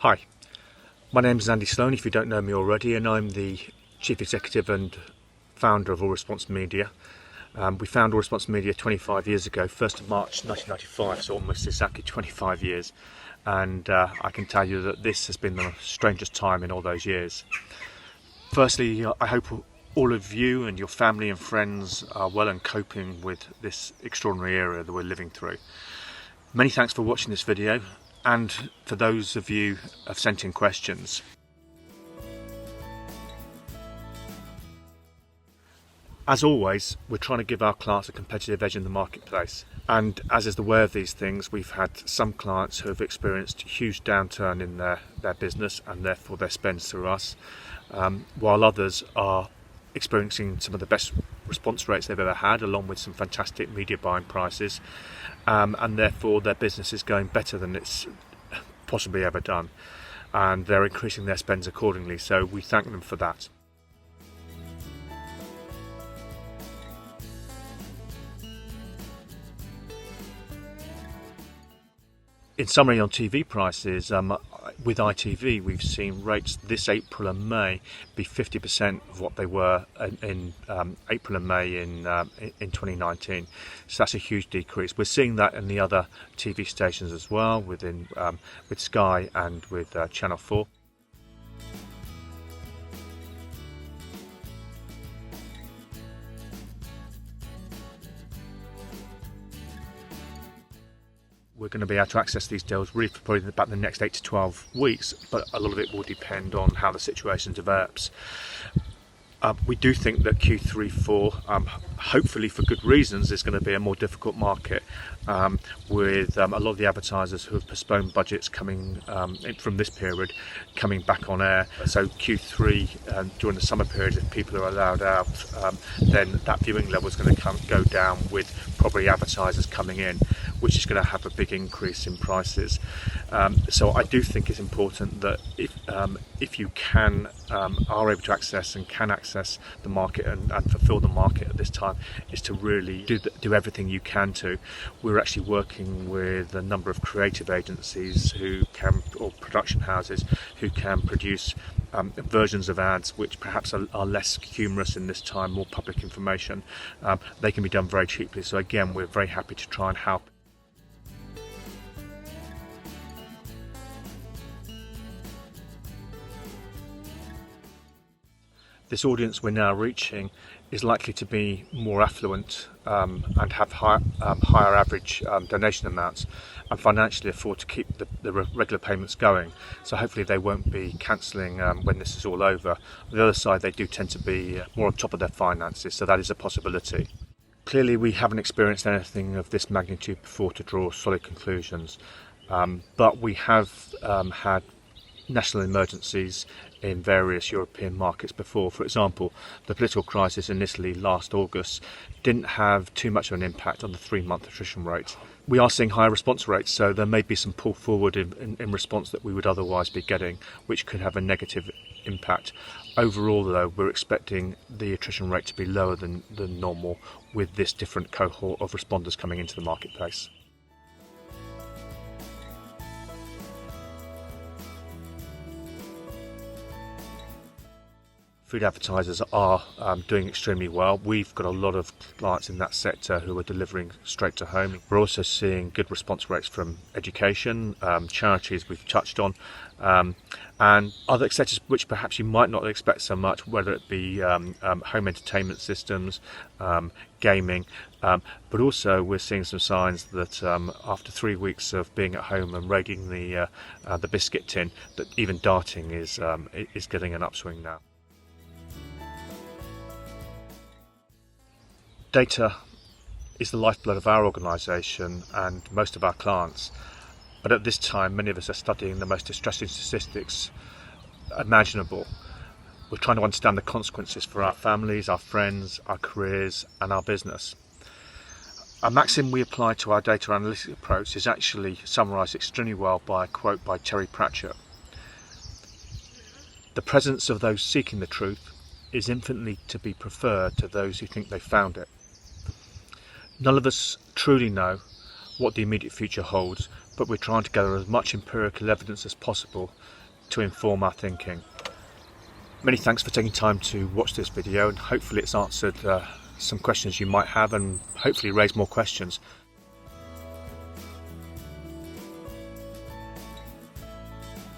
Hi, my name is Andy Sloan, if you don't know me already, and I'm the Chief Executive and founder of All Response Media. We founded All Response Media 25 years ago, 1st of March 1995, so almost exactly 25 years. And I can tell you that this has been the strangest time in all those years. Firstly, I hope all of you and your family and friends are well and coping with this extraordinary era that we're living through. Many thanks for watching this video, and for those of you who have sent in questions. As always, we're trying to give our clients a competitive edge in the marketplace. And as is the way of these things, we've had some clients who have experienced a huge downturn in their business and therefore their spends through us, while others are experiencing some of the best response rates they've ever had, along with some fantastic media buying prices, and therefore their business is going better than it's possibly ever done, and they're increasing their spends accordingly, so we thank them for that. In summary, on TV prices, with ITV we've seen rates this April and May be 50% of what they were in April and May in 2019. So that's a huge decrease. We're seeing that in the other TV stations as well, with Sky and with Channel 4. We're going to be able to access these deals really for probably about the next 8 to 12 weeks, but a lot of it will depend on how the situation develops. We do think that Q3-4, hopefully for good reasons, is going to be a more difficult market, with a lot of the advertisers who have postponed budgets coming from this period coming back on air. So Q3, during the summer period, if people are allowed out, then that viewing level is going to go down, with probably advertisers coming in, which is going to have a big increase in prices. So I do think it's important that if you are able to access and can access the market and fulfill the market at this time, is to really do everything you can to. We're actually working with a number of creative agencies or production houses who can produce versions of ads which perhaps are less humorous in this time, more public information. They can be done very cheaply, so again, we're very happy to try and help. This audience we're now reaching is likely to be more affluent and have higher average donation amounts, and financially afford to keep the regular payments going. So hopefully they won't be cancelling when this is all over. On the other side, they do tend to be more on top of their finances, so that is a possibility. Clearly we haven't experienced anything of this magnitude before to draw solid conclusions, but we have had national emergencies in various European markets before. For example, the political crisis in Italy last August didn't have too much of an impact on the 3-month attrition rate. We are seeing higher response rates, so there may be some pull forward in response that we would otherwise be getting, which could have a negative impact. Overall, though, we're expecting the attrition rate to be lower than normal, with this different cohort of responders coming into the marketplace. Food advertisers are doing extremely well. We've got a lot of clients in that sector who are delivering straight to home. We're also seeing good response rates from education, charities we've touched on, and other sectors which perhaps you might not expect so much, whether it be home entertainment systems, gaming, but also we're seeing some signs that after 3 weeks of being at home and raiding the biscuit tin, that even darting is getting an upswing now. Data is the lifeblood of our organisation and most of our clients, but at this time many of us are studying the most distressing statistics imaginable. We're trying to understand the consequences for our families, our friends, our careers and our business. A maxim we apply to our data analytics approach is actually summarised extremely well by a quote by Terry Pratchett. The presence of those seeking the truth is infinitely to be preferred to those who think they found it. None of us truly know what the immediate future holds, but we're trying to gather as much empirical evidence as possible to inform our thinking. Many thanks for taking time to watch this video, and hopefully it's answered some questions you might have and hopefully raised more questions.